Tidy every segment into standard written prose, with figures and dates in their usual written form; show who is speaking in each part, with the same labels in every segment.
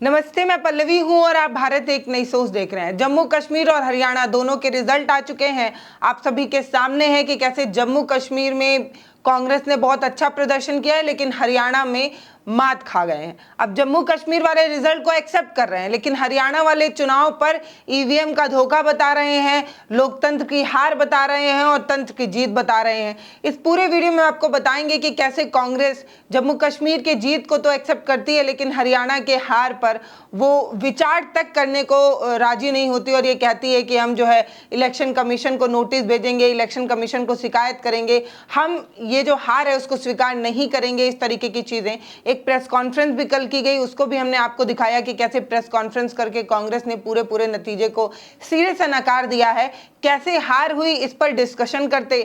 Speaker 1: नमस्ते, मैं पल्लवी हूं और आप भारत एक नई सोच देख रहे हैं। जम्मू कश्मीर और हरियाणा दोनों के रिजल्ट आ चुके हैं। आप सभी के सामने है कि कैसे जम्मू कश्मीर में कांग्रेस ने बहुत अच्छा प्रदर्शन किया है, लेकिन हरियाणा में मात खा गए हैं। अब जम्मू कश्मीर वाले रिजल्ट को एक्सेप्ट कर रहे हैं, लेकिन हरियाणा वाले चुनाव पर ईवीएम का धोखा बता रहे हैं, लोकतंत्र की हार बता रहे हैं और तंत्र की जीत बता रहे हैं। इस पूरे वीडियो में आपको बताएंगे कि कैसे कांग्रेस जम्मू कश्मीर के जीत को तो एक्सेप्ट करती है, लेकिन हरियाणा के हार पर वो विचार तक करने को राजी नहीं होती और ये कहती है कि हम जो है इलेक्शन कमीशन को नोटिस भेजेंगे, इलेक्शन कमीशन को शिकायत करेंगे, हम ये जो हार है उसको स्वीकार नहीं करेंगे। इस तरीके की चीजें। एक प्रेस कॉन्फ्रेंस भी कल की गई, उसको भी हमने आपको दिखाया कि कैसे प्रेस कॉन्फ्रेंस करके कांग्रेस ने पूरे नतीजे को सिरे से नकार दिया है। कैसे हार हुई इस पर डिस्कशन करते,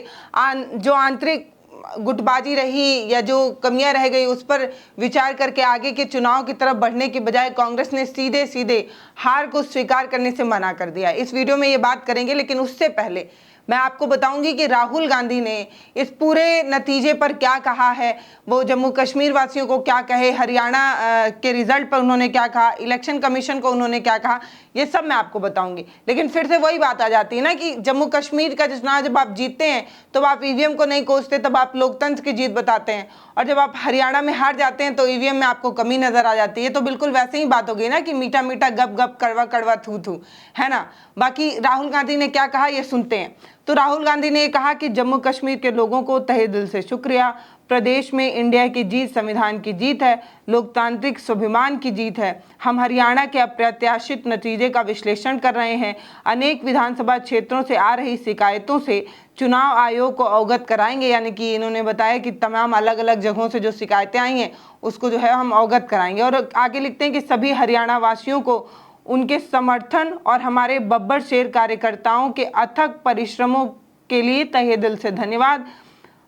Speaker 1: जो आंतरिक गुटबाजी रही या जो कमियां रह गई उस पर विचार करके आगे के चुनाव की तरफ बढ़ने की बजाय कांग्रेस ने सीधे सीधे हार को स्वीकार करने से मना कर दिया। इस वीडियो में ये बात करेंगे, लेकिन उससे पहले मैं आपको बताऊंगी कि राहुल गांधी ने इस पूरे नतीजे पर क्या कहा है, वो जम्मू कश्मीर वासियों को क्या कहे, हरियाणा के रिजल्ट पर उन्होंने क्या कहा, इलेक्शन कमीशन को उन्होंने क्या कहा, ये सब मैं आपको बताऊंगी। लेकिन फिर से वही बात आ जाती है ना कि जम्मू कश्मीर का चुनाव जब आप जीतते हैं तो आप ईवीएम को नहीं कोसते, तब आप लोकतंत्र की जीत बताते हैं, और जब आप हरियाणा में हार जाते हैं तो ईवीएम में आपको कमी नजर आ जाती है। तो बिल्कुल वैसे ही बात हो गई ना कि मीठा मीठा गप गप कड़वा कड़वा थू थू, है ना। बाकी राहुल गांधी ने क्या कहा ये सुनते हैं। तो राहुल गांधी ने कहा कि जम्मू कश्मीर के लोगों को तहे दिल से शुक्रिया। प्रदेश में इंडिया की जीत संविधान की जीत है, लोकतांत्रिक स्वाभिमान की जीत है। हम हरियाणा के अप्रत्याशित नतीजे का विश्लेषण कर रहे हैं। अनेक विधानसभा क्षेत्रों से आ रही शिकायतों से चुनाव आयोग को अवगत कराएंगे। यानी कि इन्होंने बताया कि तमाम अलग अलग जगहों से जो शिकायतें आई हैं उसको जो है हम अवगत कराएंगे। और आगे लिखते हैं कि सभी हरियाणा वासियों को उनके समर्थन और हमारे बब्बर शेर कार्यकर्ताओं के अथक परिश्रमों के लिए तहे दिल से धन्यवाद।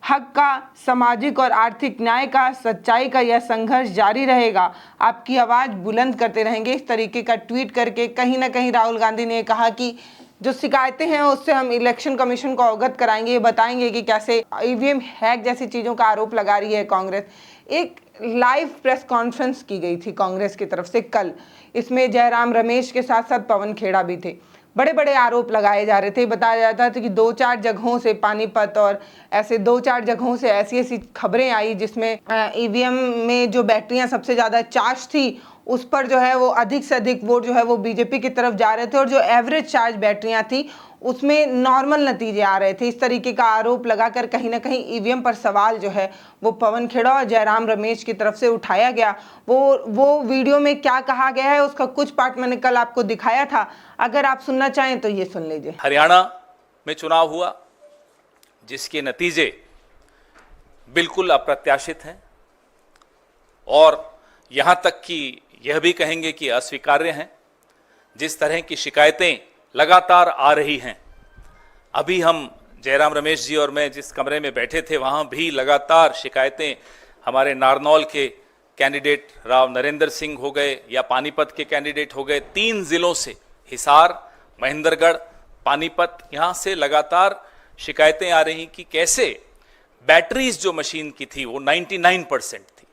Speaker 1: हक का, सामाजिक और आर्थिक न्याय का, सच्चाई का यह संघर्ष जारी रहेगा। आपकी आवाज़ बुलंद करते रहेंगे। इस तरीके का ट्वीट करके कहीं ना कहीं राहुल गांधी ने कहा कि जो शिकायतें हैं उससे हम इलेक्शन कमीशन को अवगत कराएंगे, ये बताएंगे कि कैसे ईवीएम हैक जैसी चीज़ों का आरोप लगा रही है कांग्रेस। एक लाइव प्रेस कॉन्फ्रेंस की गई थी कांग्रेस की तरफ से कल। इसमें जयराम रमेश के साथ साथ पवन खेड़ा भी थे। बड़े बड़े आरोप लगाए जा रहे थे। बताया जाता था कि 2-4 जगहों से पानीपत और ऐसे 2-4 जगहों से ऐसी ऐसी खबरें आई जिसमें ईवीएम में जो बैटरियां सबसे ज़्यादा चार्ज थी उस पर जो है वो अधिक से अधिक वोट जो है वो बीजेपी की तरफ जा रहे थे, और जो एवरेज चार्ज बैटरियां थी उसमें नॉर्मल नतीजे आ रहे थे। इस तरीके का आरोप लगाकर कहीं ना कहीं ईवीएम पर सवाल जो है वो पवन खेड़ा और जयराम रमेश की तरफ से उठाया गया। वो वीडियो में क्या कहा गया है उसका कुछ पार्ट मैंने कल आपको दिखाया था। अगर आप सुनना चाहें तो ये सुन लीजिए।
Speaker 2: हरियाणा में चुनाव हुआ जिसके नतीजे बिल्कुल अप्रत्याशित हैं और यहां तक कि यह भी कहेंगे कि अस्वीकार्य हैं। जिस तरह की शिकायतें लगातार आ रही हैं, अभी हम जयराम रमेश जी और मैं जिस कमरे में बैठे थे वहां भी लगातार शिकायतें, हमारे नारनौल के कैंडिडेट राव नरेंद्र सिंह हो गए या पानीपत के कैंडिडेट हो गए, 3 जिलों से हिसार, महेंद्रगढ़, पानीपत, यहाँ से लगातार शिकायतें आ रही कि कैसे बैटरीज जो मशीन की थी वो 99% थी,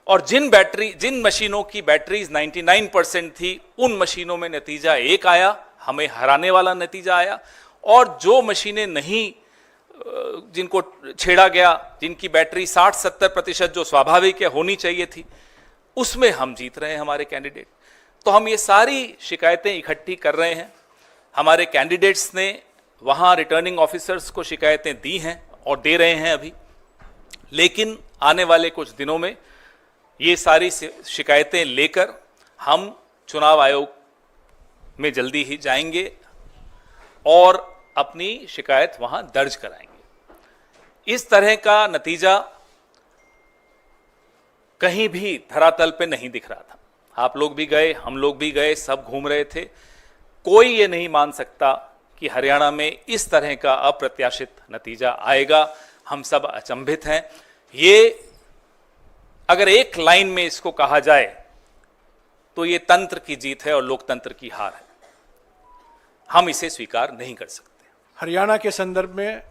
Speaker 2: और जिन मशीनों की बैटरीज 99% थी उन मशीनों में नतीजा एक आया, हमें हराने वाला नतीजा आया, और जो मशीनें नहीं, जिनको छेड़ा गया, जिनकी बैटरी 60-70% जो स्वाभाविक है होनी चाहिए थी, उसमें हम जीत रहे हैं हमारे कैंडिडेट। तो हम ये सारी शिकायतें इकट्ठी कर रहे हैं। हमारे कैंडिडेट्स ने वहाँ रिटर्निंग ऑफिसर्स को शिकायतें दी हैं और दे रहे हैं अभी, लेकिन आने वाले कुछ दिनों में ये सारी शिकायतें लेकर हम चुनाव आयोग में जल्दी ही जाएंगे और अपनी शिकायत वहां दर्ज कराएंगे। इस तरह का नतीजा कहीं भी धरातल पे नहीं दिख रहा था। आप लोग भी गए, हम लोग भी गए, सब घूम रहे थे। कोई ये नहीं मान सकता कि हरियाणा में इस तरह का अप्रत्याशित नतीजा आएगा। हम सब अचंभित हैं। ये अगर एक लाइन में इसको कहा जाए तो ये तंत्र की जीत है और लोकतंत्र की हार है। हम इसे स्वीकार नहीं कर सकते।
Speaker 3: हरियाणा के संदर्भ में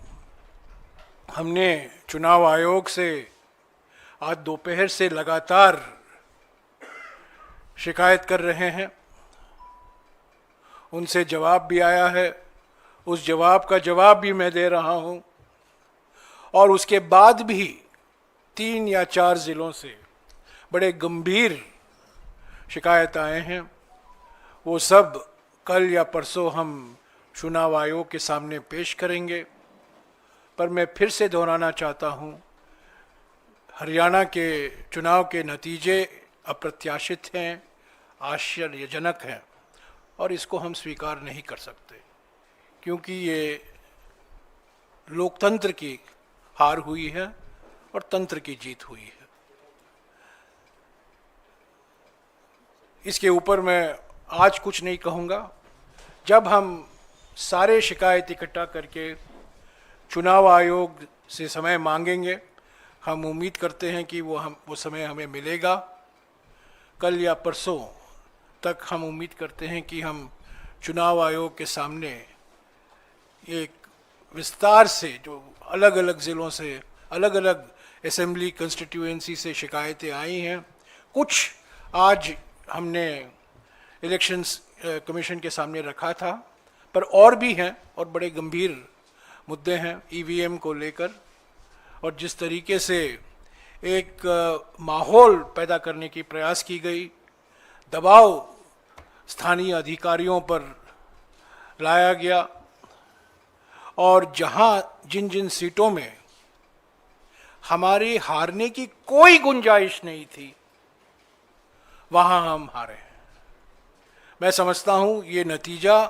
Speaker 3: हमने चुनाव आयोग से आज दोपहर से लगातार शिकायत कर रहे हैं, उनसे जवाब भी आया है, उस जवाब का जवाब भी मैं दे रहा हूं। और उसके बाद भी 3 या 4 जिलों से बड़े गंभीर शिकायत आए हैं। वो सब कल या परसों हम चुनाव आयोग के सामने पेश करेंगे। पर मैं फिर से दोहराना चाहता हूं, हरियाणा के चुनाव के नतीजे अप्रत्याशित हैं, आश्चर्यजनक हैं और इसको हम स्वीकार नहीं कर सकते, क्योंकि ये लोकतंत्र की हार हुई है और तंत्र की जीत हुई है। इसके ऊपर मैं आज कुछ नहीं कहूँगा। जब हम सारे शिकायत इकट्ठा करके चुनाव आयोग से समय मांगेंगे, हम उम्मीद करते हैं कि वो समय हमें मिलेगा। कल या परसों तक हम उम्मीद करते हैं कि हम चुनाव आयोग के सामने एक विस्तार से, जो अलग अलग ज़िलों से, अलग अलग असेंबली कंस्टिट्यूएंसी से शिकायतें आई हैं, कुछ आज हमने इलेक्शंस कमीशन के सामने रखा था, पर और भी हैं और बड़े गंभीर मुद्दे हैं ईवीएम को लेकर। और जिस तरीके से एक माहौल पैदा करने की प्रयास की गई, दबाव स्थानीय अधिकारियों पर लाया गया, और जहां जिन जिन सीटों में हमारी हारने की कोई गुंजाइश नहीं थी, वहां हम हारे हैं। मैं समझता हूं ये नतीजा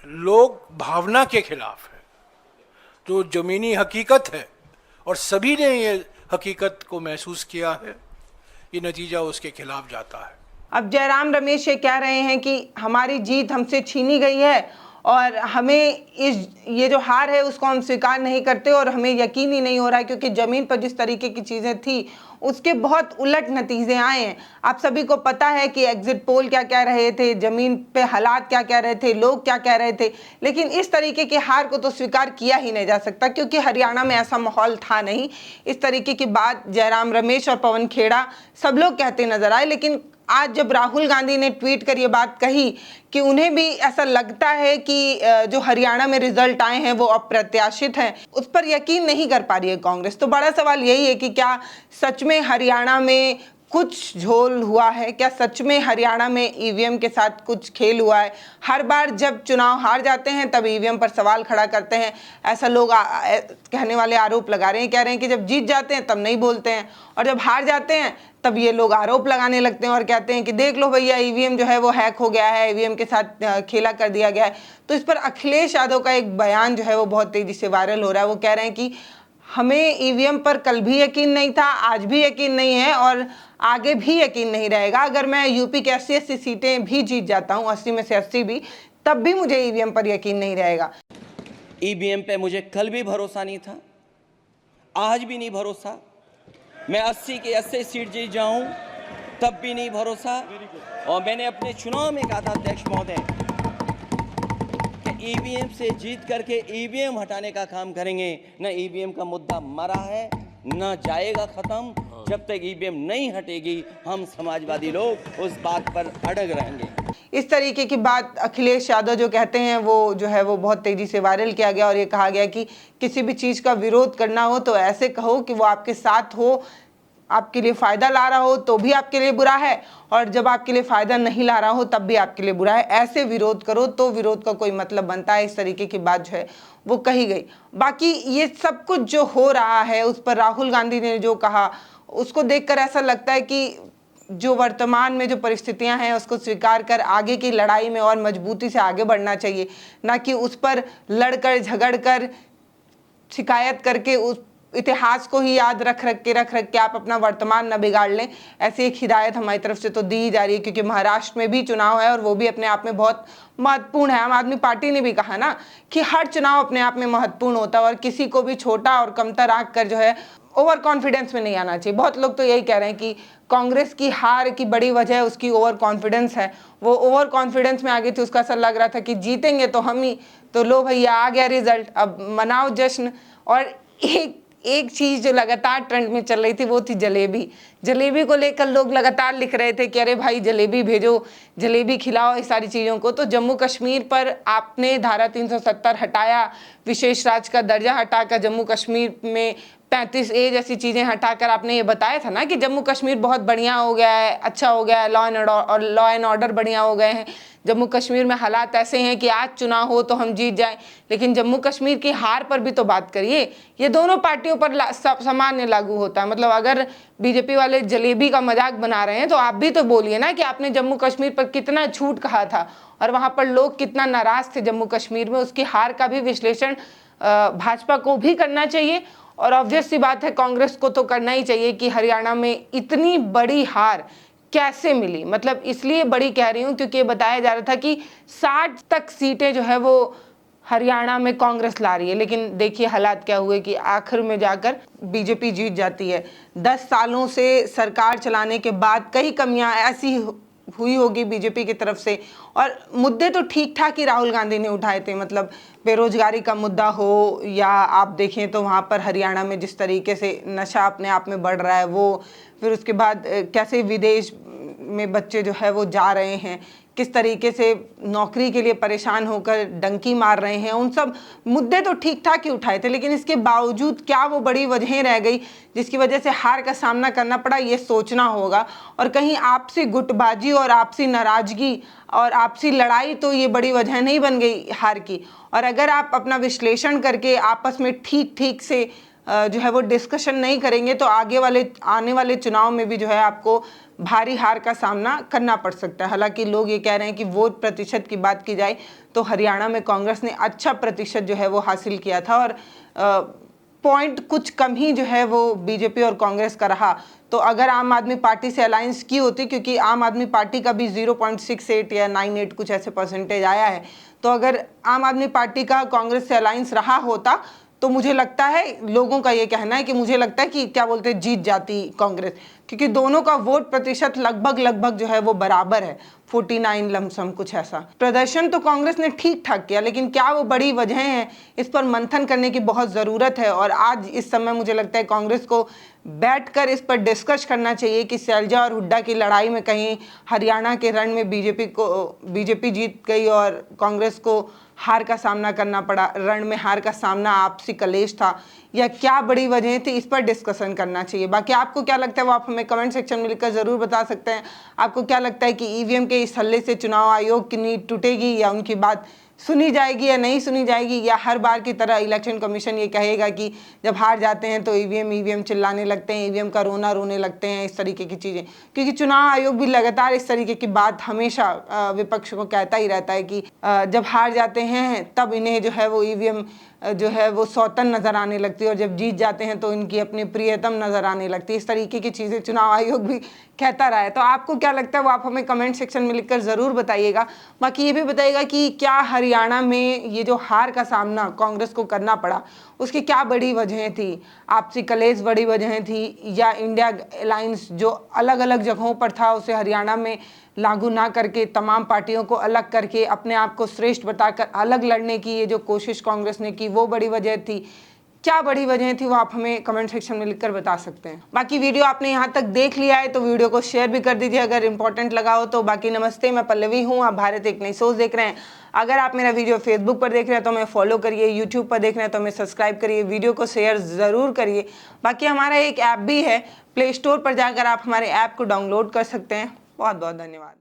Speaker 3: लोक भावना के खिलाफ है, जो जमीनी हकीकत है, और सभी ने ये हकीकत को महसूस किया है। ये नतीजा उसके खिलाफ जाता है।
Speaker 1: अब जयराम रमेश ये कह रहे हैं कि हमारी जीत हमसे छीनी गई है और हमें ये जो हार है उसको हम स्वीकार नहीं करते और हमें यकीन ही नहीं हो रहा है, क्योंकि ज़मीन पर जिस तरीके की चीज़ें थी उसके बहुत उलट नतीजे आए हैं। आप सभी को पता है कि एग्जिट पोल क्या कह रहे थे, ज़मीन पे हालात क्या कह रहे थे, लोग क्या कह रहे थे, लेकिन इस तरीके की हार को तो स्वीकार किया ही नहीं जा सकता, क्योंकि हरियाणा में ऐसा माहौल था नहीं। इस तरीके की बात जयराम रमेश और पवन खेड़ा सब लोग कहते नजर आए। लेकिन आज जब राहुल गांधी ने ट्वीट कर ये बात कही कि उन्हें भी ऐसा लगता है कि जो हरियाणा में रिजल्ट आए हैं वो अप्रत्याशित हैं, उस पर यकीन नहीं कर पा रही है कांग्रेस। तो बड़ा सवाल यही है कि क्या सच में हरियाणा में कुछ झोल हुआ है, क्या सच में हरियाणा में ईवीएम के साथ कुछ खेल हुआ है। हर बार जब चुनाव हार जाते हैं तब ईवीएम पर सवाल खड़ा करते हैं, ऐसा लोग कहने वाले आरोप लगा रहे हैं, कह रहे हैं कि जब जीत जाते हैं तब नहीं बोलते हैं और जब हार जाते हैं तब ये लोग आरोप लगाने लगते हैं और कहते हैं कि देख लो भैया ईवीएम जो है वो हैक हो गया है, ईवीएम के साथ खेला कर दिया गया है। तो इस पर अखिलेश यादव का एक बयान जो है वो बहुत तेजी से वायरल हो रहा है। वो कह रहे हैं कि हमें ईवीएम पर कल भी यकीन नहीं था, आज भी यकीन नहीं है और आगे भी यकीन नहीं रहेगा। अगर मैं यूपी के 80 सीटें भी जीत जाता हूँ, 80 में से 80 भी, तब भी मुझे ईवीएम पर यकीन नहीं रहेगा।
Speaker 4: ईवीएम पे मुझे कल भी भरोसा नहीं था, आज भी नहीं भरोसा। मैं 80 के 80 सीट जीत जाऊं तब भी नहीं भरोसा। और मैंने अपने चुनाव में कहा था अध्यक्ष महोदय कि ईवीएम से जीत करके ईवीएम हटाने का काम करेंगे। न ईवीएम का मुद्दा मरा है, न जाएगा खत्म। जब तक ईवीएम नहीं हटेगी हम समाजवादी लोग उस बात पर अड़ग रहेंगे।
Speaker 1: इस तरीके की बात अखिलेश यादव जो कहते हैं वो जो है वो बहुत तेजी से वायरल किया गया और ये कहा गया कि किसी भी चीज़ का विरोध करना हो तो ऐसे कहो कि वो आपके साथ हो, आपके लिए फ़ायदा ला रहा हो तो भी आपके लिए बुरा है, और जब आपके लिए फ़ायदा नहीं ला रहा हो तब भी आपके लिए बुरा है। ऐसे विरोध करो तो विरोध का कोई मतलब बनता है। इस तरीके की बात जो है वो कही गई। बाकी ये सब कुछ जो हो रहा है उस पर राहुल गांधी ने जो कहा उसको देखकर ऐसा लगता है कि जो वर्तमान में जो परिस्थितियां हैं उसको स्वीकार कर आगे की लड़ाई में और मजबूती से आगे बढ़ना चाहिए, ना कि उस पर लड़कर झगड़कर शिकायत करके उस इतिहास को ही याद रख के आप अपना वर्तमान न बिगाड़ लें। ऐसी एक हिदायत हमारी तरफ से तो दी जा रही है, क्योंकि महाराष्ट्र में भी चुनाव है और वो भी अपने आप में बहुत महत्वपूर्ण है। आम आदमी पार्टी ने भी कहा ना कि हर चुनाव अपने आप में महत्वपूर्ण होता है और किसी को भी छोटा और कमतर आंक कर जो है ओवर कॉन्फिडेंस में नहीं आना चाहिए। बहुत लोग तो यही कह रहे हैं कि कांग्रेस की हार की बड़ी वजह उसकी ओवर कॉन्फिडेंस है। वो ओवर कॉन्फिडेंस में आ गई थी, उसका असर लग रहा था कि जीतेंगे तो हम ही, तो लो भैया आ गया रिजल्ट, अब मनाओ जश्न। और एक चीज़ जो लगातार ट्रेंड में चल रही थी वो थी जलेबी, जलेबी को लेकर लोग लगातार लिख रहे थे कि अरे भाई जलेबी भेजो, जलेबी खिलाओ, इस सारी चीज़ों को। तो जम्मू कश्मीर पर आपने धारा 370 हटाया, विशेष राज्य का दर्जा हटाकर जम्मू कश्मीर में 35A जैसी चीज़ें हटाकर आपने ये बताया था ना कि जम्मू कश्मीर बहुत बढ़िया हो गया है, अच्छा हो गया है, लॉ एंड ऑर्डर बढ़िया हो गए हैं। जम्मू कश्मीर में हालात ऐसे हैं कि आज चुनाव हो तो हम जीत जाएं। लेकिन जम्मू कश्मीर की हार पर भी तो बात करिए। ये दोनों पार्टियों पर सामान्य लागू होता है। मतलब अगर बीजेपी वाले जलेबी का मजाक बना रहे हैं तो आप भी तो बोलिए ना कि आपने जम्मू कश्मीर पर कितना झूठ कहा था और वहाँ पर लोग कितना नाराज थे जम्मू कश्मीर में। उसकी हार का भी विश्लेषण भाजपा को भी करना चाहिए और ऑब्वियस सी बात है कांग्रेस को तो करना ही चाहिए कि हरियाणा में इतनी बड़ी हार कैसे मिली। मतलब इसलिए बड़ी कह रही हूँ क्योंकि ये बताया जा रहा था कि 60 तक सीटें जो है वो हरियाणा में कांग्रेस ला रही है, लेकिन देखिए हालात क्या हुए कि आखिर में जाकर बीजेपी जीत जाती है। 10 सालों से सरकार चलाने के बाद कई कमियां ऐसी हुई होगी बीजेपी की तरफ से, और मुद्दे तो ठीक ठाक ही राहुल गांधी ने उठाए थे। मतलब बेरोजगारी का मुद्दा हो या आप देखें तो वहाँ पर हरियाणा में जिस तरीके से नशा अपने आप में बढ़ रहा है वो, फिर उसके बाद कैसे विदेश में बच्चे जो है वो जा रहे हैं, किस तरीके से नौकरी के लिए परेशान होकर डंकी मार रहे हैं, उन सब मुद्दे तो ठीक ठाक ही उठाए थे। लेकिन इसके बावजूद क्या वो बड़ी वजहें रह गई जिसकी वजह से हार का सामना करना पड़ा, ये सोचना होगा। और कहीं आपसी गुटबाजी और आपसी नाराजगी और आपसी लड़ाई तो ये बड़ी वजह नहीं बन गई हार की। और अगर आप अपना विश्लेषण करके आपस में ठीक से जो है वो डिस्कशन नहीं करेंगे तो आने वाले चुनाव में भी जो है आपको भारी हार का सामना करना पड़ सकता है। हालांकि लोग ये कह रहे हैं कि वोट प्रतिशत की बात की जाए तो हरियाणा में कांग्रेस ने अच्छा प्रतिशत जो है वो हासिल किया था और पॉइंट कुछ कम ही जो है वो बीजेपी और कांग्रेस का रहा। तो अगर आम आदमी पार्टी से अलायंस की होती, क्योंकि आम आदमी पार्टी का भी 0.68 या 98 कुछ ऐसे परसेंटेज आया है, तो अगर आम आदमी पार्टी का कांग्रेस से अलायंस रहा होता तो मुझे लगता है, लोगों का ये कहना है कि मुझे लगता है कि क्या बोलते हैं जीत जाती कांग्रेस, क्योंकि दोनों का वोट प्रतिशत लगभग जो है वो बराबर है, 49 लमसम कुछ ऐसा। प्रदर्शन तो कांग्रेस ने ठीक ठाक किया, लेकिन क्या वो बड़ी वजह है, इस पर मंथन करने की बहुत ज़रूरत है। और आज इस समय मुझे लगता है कांग्रेस को बैठकर इस पर डिस्कस करना चाहिए कि सैलजा और हुड्डा की लड़ाई में कहीं हरियाणा के रण में बीजेपी जीत गई और कांग्रेस को हार का सामना करना पड़ा, रण में हार का सामना आपसी कलेश था, या क्या बड़ी वजह थी, इस पर डिस्कशन करना चाहिए। बाकी आपको क्या लगता है वो आप हमें कमेंट सेक्शन में लिखकर ज़रूर बता सकते हैं। आपको क्या लगता है कि ईवीएम के इस हल्ले से चुनाव आयोग की नींव टूटेगी या उनकी बात सुनी जाएगी या नहीं सुनी जाएगी, या हर बार की तरह इलेक्शन कमीशन ये कहेगा कि जब हार जाते हैं तो ईवीएम चिल्लाने लगते हैं, ईवीएम का रोने लगते हैं, इस तरीके की चीज़ें। क्योंकि चुनाव आयोग भी लगातार इस तरीके की बात हमेशा विपक्ष को कहता ही रहता है कि जब हार जाते हैं तब इन्हें जो है वो ईवीएम जो है वो सौतन नज़र आने लगती है और जब जीत जाते हैं तो इनकी अपनी प्रियतम नज़र आने लगती है। इस तरीके की चीज़ें चुनाव आयोग भी कहता रहा है। तो आपको क्या लगता है वो आप हमें कमेंट सेक्शन में लिखकर ज़रूर बताइएगा। बाकी ये भी बताइएगा कि क्या हरियाणा में ये जो हार का सामना कांग्रेस को करना पड़ा उसकी क्या बड़ी वजहें थी, आपसी कलेश बड़ी वजहें थी, या इंडिया अलायंस जो अलग अलग जगहों पर था उसे हरियाणा में लागू ना करके तमाम पार्टियों को अलग करके अपने आप को श्रेष्ठ बताकर अलग लड़ने की ये जो कोशिश कांग्रेस ने की वो बड़ी वजह थी। क्या बड़ी वजह थी वो आप हमें कमेंट सेक्शन में लिखकर बता सकते हैं। बाकी वीडियो आपने यहाँ तक देख लिया है तो वीडियो को शेयर भी कर दीजिए अगर इंपॉर्टेंट लगा हो तो। बाकी नमस्ते, मैं पल्लवी हूँ, आप भारत एक नई सोच देख रहे हैं। अगर आप मेरा वीडियो फेसबुक पर देख रहे हैं तो हमें फॉलो करिए, यूट्यूब पर देख रहे हैं तो हमें सब्सक्राइब करिए, वीडियो को शेयर ज़रूर करिए। बाकी हमारा एक ऐप भी है, प्ले स्टोर पर जाकर आप हमारे ऐप को डाउनलोड कर सकते हैं। बहुत बहुत धन्यवाद।